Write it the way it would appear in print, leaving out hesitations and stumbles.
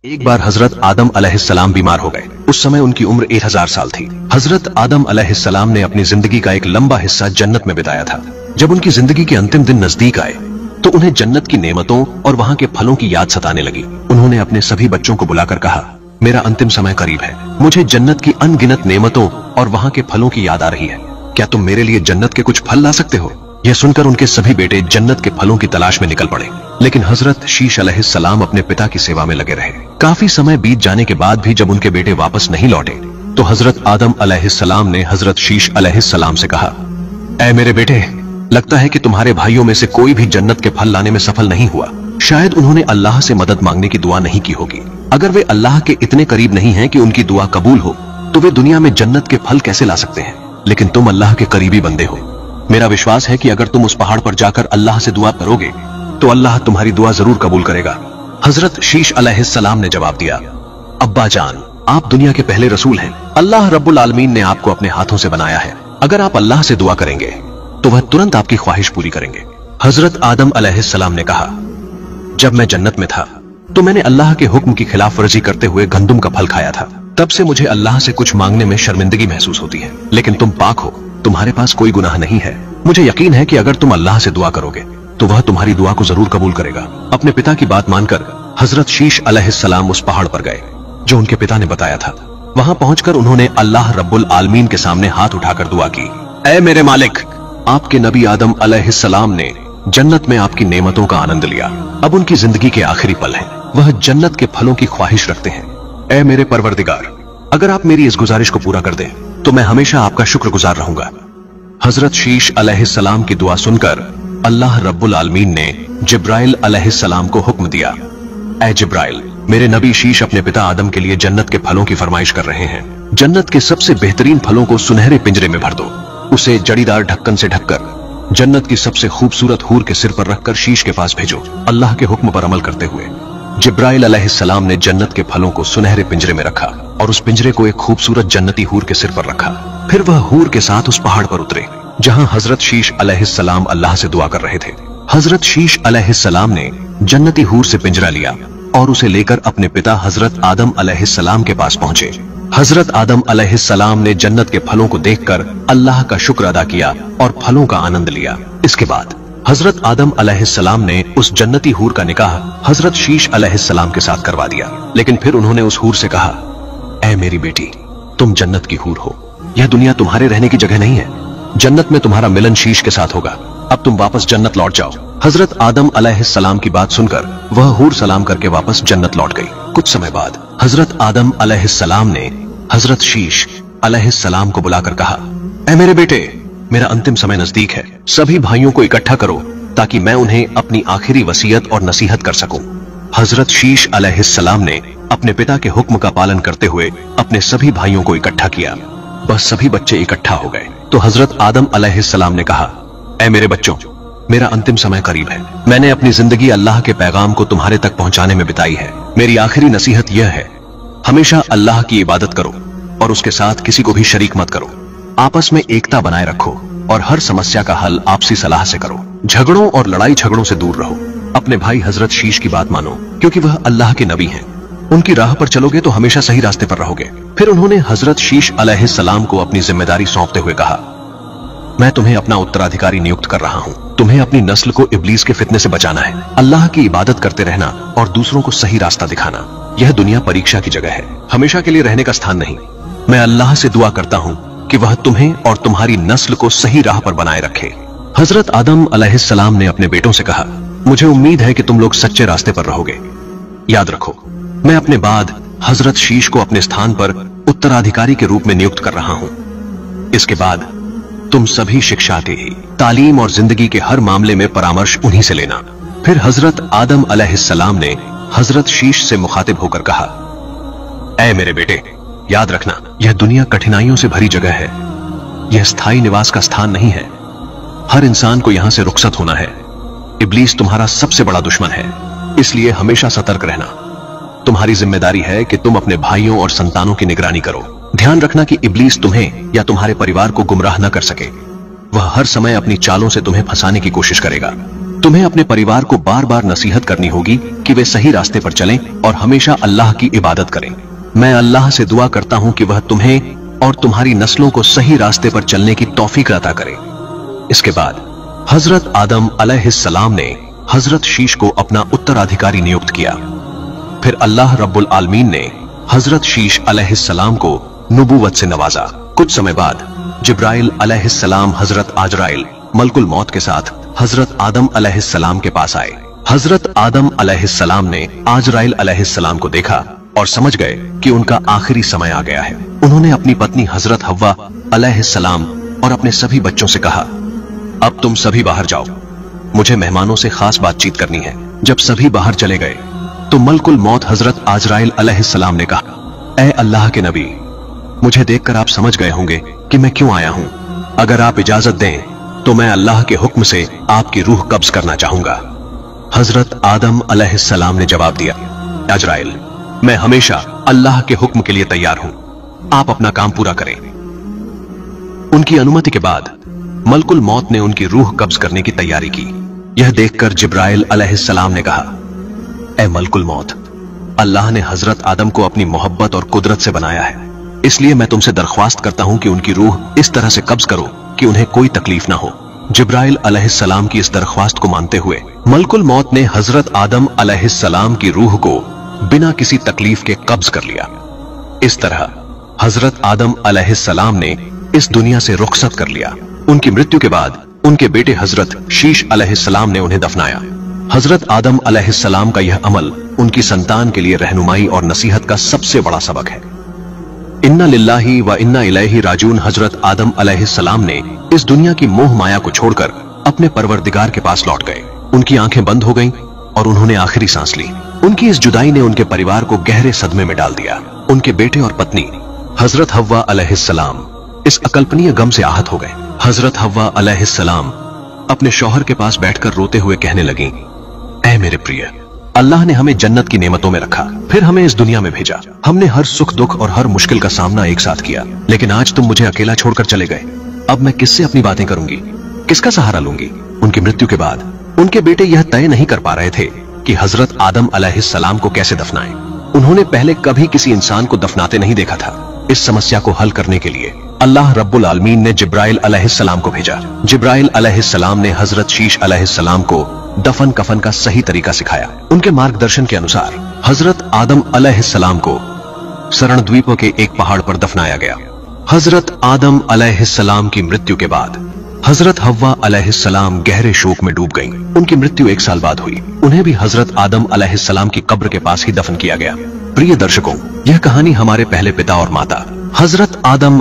एक बार हजरत आदम अलैहिस्सलाम बीमार हो गए। उस समय उनकी उम्र 1000 साल थी। हजरत आदम अलैहिस्सलाम ने अपनी जिंदगी का एक लंबा हिस्सा जन्नत में बिताया था। जब उनकी जिंदगी के अंतिम दिन नजदीक आए तो उन्हें जन्नत की नेमतों और वहां के फलों की याद सताने लगी। उन्होंने अपने सभी बच्चों को बुलाकर कहा, मेरा अंतिम समय करीब है, मुझे जन्नत की अनगिनत नेमतों और वहां के फलों की याद आ रही है। क्या तुम मेरे लिए जन्नत के कुछ फल ला सकते हो? यह सुनकर उनके सभी बेटे जन्नत के फलों की तलाश में निकल पड़े। लेकिन हजरत शीश अलैहिस्सलाम अपने पिता की सेवा में लगे रहे। काफी समय बीत जाने के बाद भी जब उनके बेटे वापस नहीं लौटे तो हजरत आदम अलैहिस्सलाम ने हजरत शीश अलैहिस्सलाम से कहा, ऐ मेरे बेटे, लगता है कि तुम्हारे भाइयों में से कोई भी जन्नत के फल लाने में सफल नहीं हुआ। शायद उन्होंने अल्लाह से मदद मांगने की दुआ नहीं की होगी। अगर वे अल्लाह के इतने करीब नहीं हैं कि उनकी दुआ कबूल हो तो वे दुनिया में जन्नत के फल कैसे ला सकते हैं? लेकिन तुम अल्लाह के करीबी बंदे हो। मेरा विश्वास है कि अगर तुम उस पहाड़ पर जाकर अल्लाह से दुआ करोगे तो अल्लाह तुम्हारी दुआ जरूर कबूल करेगा। हजरत शीश अलैहिस्सलाम ने जवाब दिया, अब्बा जान, आप दुनिया के पहले रसूल हैं। अल्लाह रब्बुल आलमीन ने आपको अपने हाथों से बनाया है। अगर आप अल्लाह से दुआ करेंगे तो वह तुरंत आपकी ख्वाहिश पूरी करेंगे। हजरत आदम अलैहिस्सलाम ने कहा, जब मैं जन्नत में था तो मैंने अल्लाह के हुक्म की खिलाफ वर्जी करते हुए गंदुम का फल खाया था। तब से मुझे अल्लाह से कुछ मांगने में शर्मिंदगी महसूस होती है। लेकिन तुम पाक हो, तुम्हारे पास कोई गुनाह नहीं है। मुझे यकीन है कि अगर तुम अल्लाह से दुआ करोगे तो वह तुम्हारी दुआ को जरूर कबूल करेगा। अपने पिता की बात मानकर हजरत शीश अलैहिस्सलाम उस पहाड़ पर गए जो उनके पिता ने बताया था। वहां पहुंचकर उन्होंने अल्लाह रब्बुल आलमीन के सामने हाथ उठाकर दुआ की, ऐ मेरे मालिक, आपके नबी आदम अलैहिस्सलाम ने जन्नत में आपकी नेमतों का आनंद लिया। अब उनकी जिंदगी के आखिरी पल हैं। वह जन्नत के फलों की ख्वाहिश रखते हैं। ऐ मेरे परवरदिगार, अगर आप मेरी इस गुजारिश को पूरा कर दें तो मैं हमेशा आपका शुक्रगुजार रहूंगा। हजरत शीश अलैहिस्सलाम की दुआ सुनकर अल्लाह रब्बुल आलमीन ने जिब्राइल अलैहिस्सलाम को हुक्म दिया, ऐ जिब्राइल, मेरे नबी शीश अपने पिता आदम के लिए जन्नत के फलों की फरमाइश कर रहे हैं। जन्नत के सबसे बेहतरीन फलों को सुनहरे पिंजरे में भर दो। उसे जड़ीदार ढक्कन से ढककर जन्नत की सबसे खूबसूरत हूर के सिर पर रखकर शीश के पास भेजो। अल्लाह के हुक्म पर अमल करते हुए जिब्राइल अलैहिस्सलाम ने जन्नत के फलों को सुनहरे पिंजरे में रखा और उस पिंजरे को एक खूबसूरत जन्नती हूर के सिर पर रखा। फिर वह हूर के साथ उस पहाड़ पर उतरे जहां हजरत शीश अलैहिस्सलाम अल्लाह से दुआ कर रहे थे। हजरत शीश अलैहिस्सलाम ने जन्नती हूर से पिंजरा लिया और उसे लेकर अपने पिता हजरत आदम अलैहिस्सलाम के पास पहुंचे। हजरत आदम अलैहिस्सलाम ने जन्नत के फलों को देखकर अल्लाह का शुक्र अदा किया और फलों का आनंद लिया। इसके बाद हजरत आदम अलैहिस्सलाम ने उस जन्नती हूर का निकाह हजरत शीश अलैहिस्सलाम के साथ करवा दिया। लेकिन फिर उन्होंने उस हूर से कहा, ऐ मेरी बेटी, तुम जन्नत की हूर हो। यह दुनिया तुम्हारे रहने की जगह नहीं है। जन्नत में तुम्हारा मिलन शीश के साथ होगा। अब तुम वापस जन्नत लौट जाओ। हजरत आदम अलैहिस्सलाम की बात सुनकर वह हूर सलाम करके वापस जन्नत लौट गई। कुछ समय बाद हजरत आदम अलैहिस्सलाम ने हजरत शीश अलैहिस्सलाम को बुलाकर कहा, ऐ मेरे बेटे, मेरा अंतिम समय नजदीक है। सभी भाइयों को इकट्ठा करो ताकि मैं उन्हें अपनी आखिरी वसीयत और नसीहत कर सकूं। हजरत शीश अलैहिस्सलाम ने अपने पिता के हुक्म का पालन करते हुए अपने सभी भाइयों को इकट्ठा किया। बस सभी बच्चे इकट्ठा हो गए तो हजरत आदम अलैहिस्सलाम ने कहा, ऐ मेरे बच्चों, मेरा अंतिम समय करीब है। मैंने अपनी जिंदगी अल्लाह के पैगाम को तुम्हारे तक पहुंचाने में बिताई है। मेरी आखिरी नसीहत यह है, हमेशा अल्लाह की इबादत करो और उसके साथ किसी को भी शरीक मत करो। आपस में एकता बनाए रखो और हर समस्या का हल आपसी सलाह से करो। झगड़ों और लड़ाई झगड़ों से दूर रहो। अपने भाई हजरत शीश की बात मानो क्योंकि वह अल्लाह के नबी हैं। उनकी राह पर चलोगे तो हमेशा सही रास्ते पर रहोगे। फिर उन्होंने हजरत शीश अलैहिस्सलाम को अपनी जिम्मेदारी सौंपते हुए कहा, मैं तुम्हें अपना उत्तराधिकारी नियुक्त कर रहा हूं। तुम्हें अपनी नस्ल को इब्लीस के फितने से बचाना है, अल्लाह की इबादत करते रहना और दूसरों को सही रास्ता दिखाना। यह दुनिया परीक्षा की जगह है, हमेशा के लिए रहने का स्थान नहीं। मैं अल्लाह से दुआ करता हूं कि वह तुम्हें और तुम्हारी नस्ल को सही राह पर बनाए रखे। हजरत आदम अलैहिस्सलाम ने अपने बेटों से कहा, मुझे उम्मीद है कि तुम लोग सच्चे रास्ते पर रहोगे। याद रखो, मैं अपने बाद हजरत शीश को अपने स्थान पर उत्तराधिकारी के रूप में नियुक्त कर रहा हूं। इसके बाद तुम सभी शिक्षार्थी ही तालीम और जिंदगी के हर मामले में परामर्श उन्हीं से लेना। फिर हजरत आदम अलैहिस्सलाम ने हजरत शीश से मुखातिब होकर कहा, ऐ मेरे बेटे, याद रखना, यह दुनिया कठिनाइयों से भरी जगह है। यह स्थायी निवास का स्थान नहीं है। हर इंसान को यहां से रुखसत होना है। इब्लीस तुम्हारा सबसे बड़ा दुश्मन है, इसलिए हमेशा सतर्क रहना। तुम्हारी जिम्मेदारी है कि तुम अपने भाइयों और संतानों की निगरानी करो। ध्यान रखना कि इब्लीस तुम्हें या तुम्हारे परिवार को गुमराह न कर सके। वह हर समय अपनी चालों से तुम्हें फंसाने की कोशिश करेगा। तुम्हें अपने परिवार को बार बार नसीहत करनी होगी कि वे सही रास्ते पर चलें और हमेशा अल्लाह की इबादत करें। मैं अल्लाह से दुआ करता हूं कि वह तुम्हें और तुम्हारी नस्लों को सही रास्ते पर चलने की तौफीक अता करे। इसके बाद हजरत आदम अलैहिस्सलाम ने हजरत शीश को अपना उत्तराधिकारी नियुक्त किया। फिर अल्लाह रब्बुल आलमीन ने हजरत शीश अलैहिस्सलाम को नबूवत से नवाजा। कुछ समय बाद जिब्राइल अलैहिस्सलाम हजरत आजराइल मलकुल मौत के साथ हजरत आदम अलैहिस्सलाम के पास आए। हजरत आदम अलैहिस्सलाम ने आजराइल अलैहिस्सलाम को देखा और समझ गए कि उनका आखिरी समय आ गया है। उन्होंने अपनी पत्नी हजरत हव्वा अलैहिस्सलाम और अपने सभी बच्चों से कहा, अब तुम सभी बाहर जाओ, मुझे मेहमानों से खास बातचीत करनी है। जब सभी बाहर चले गए तो मलकुल मौत हजरत आजराइल अलैहिस्सलाम ने कहा, ऐ अल्लाह के नबी, मुझे देखकर आप समझ गए होंगे कि मैं क्यों आया हूं। अगर आप इजाजत दें तो मैं अल्लाह के हुक्म से आपकी रूह कब्ज करना चाहूंगा। हजरत आदम अलैहिस्सलाम ने जवाब दिया, आजराइल, मैं हमेशा अल्लाह के हुक्म के लिए तैयार हूं, आप अपना काम पूरा करें। उनकी अनुमति के बाद मलकुल मौत ने उनकी रूह कब्ज करने की तैयारी की। यह देखकर जिब्राइल अलैहिस्सलाम ने कहा, ऐ मलकुल मौत, अल्लाह ने हजरत आदम को अपनी मोहब्बत और कुदरत से बनाया है, इसलिए मैं तुमसे दरख्वास्त करता हूं कि उनकी रूह इस तरह से कब्ज करो कि उन्हें कोई तकलीफ ना हो। जिब्राइल अलैहिस्सलाम की इस दरख्वास्त को मानते हुए मलकुल मौत ने हजरत आदम अलैहिस्सलाम की रूह को बिना किसी तकलीफ के कब्ज कर लिया। इस तरह हजरत आदम अलैहिस्सलाम ने इस दुनिया से रुखसत कर लिया। उनकी मृत्यु के बाद उनके बेटे हजरत शीश अलैहिस्सलाम ने उन्हें दफनाया। हजरत आदम अलैहिस्सलाम का यह अमल उनकी संतान के लिए रहनुमाई और नसीहत का सबसे बड़ा सबक है। इन्ना लिल्लाही व इन्ना इलैहि राजिऊन। हजरत आदम अलैहिस्सलाम ने इस दुनिया की मोह माया को छोड़कर अपने परवरदिगार के पास लौट गए। उनकी आंखें बंद हो गईं और उन्होंने आखिरी सांस ली। उनकी इस जुदाई ने उनके परिवार को गहरे सदमे में डाल दिया। उनके बेटे और पत्नी हजरत हव्वा अलैहिस्सलाम इस अकल्पनीय गम से आहत हो गए। हजरत हव्वा अलैहिस्सलाम अपने शौहर के पास बैठकर रोते हुए कहने लगी, ऐ मेरे प्रिय, अल्लाह ने हमें जन्नत की नेमतों में रखा, फिर हमें इस दुनिया में भेजा। हमने हर सुख दुख और हर मुश्किल का सामना एक साथ किया, लेकिन आज तुम मुझे अकेला छोड़कर चले गए। अब मैं किससे अपनी बातें करूंगी, किसका सहारा लूंगी। उनकी मृत्यु के बाद उनके बेटे यह तय नहीं कर पा रहे थे कि हजरत आदम अलैहिस्सलाम को कैसे दफनाएं। उन्होंने पहले कभी किसी इंसान को दफनाते नहीं देखा था। इस समस्या को हल करने के लिए अल्लाह रब्बुल आलमीन ने जिब्राइल अलैहिस्सलाम को भेजा। जिब्राइल अलैहिस्सलाम ने हजरत शीश अलैहिस्सलाम को दफन कफन का सही तरीका सिखाया। उनके मार्गदर्शन के अनुसार हजरत आदम अलैहिस्सलाम को सरण द्वीप के एक पहाड़ पर दफनाया गया। हजरत आदम अलैहिस्सलाम की मृत्यु के बाद हजरत हव्वा अलैहिस्सलाम गहरे शोक में डूब गईं। उनकी मृत्यु 1 साल बाद हुई। उन्हें भी हजरत आदम अलैहिस्सलाम की कब्र के पास ही दफन किया गया। प्रिय दर्शकों, यह कहानी हमारे पहले पिता और माता हजरत आदम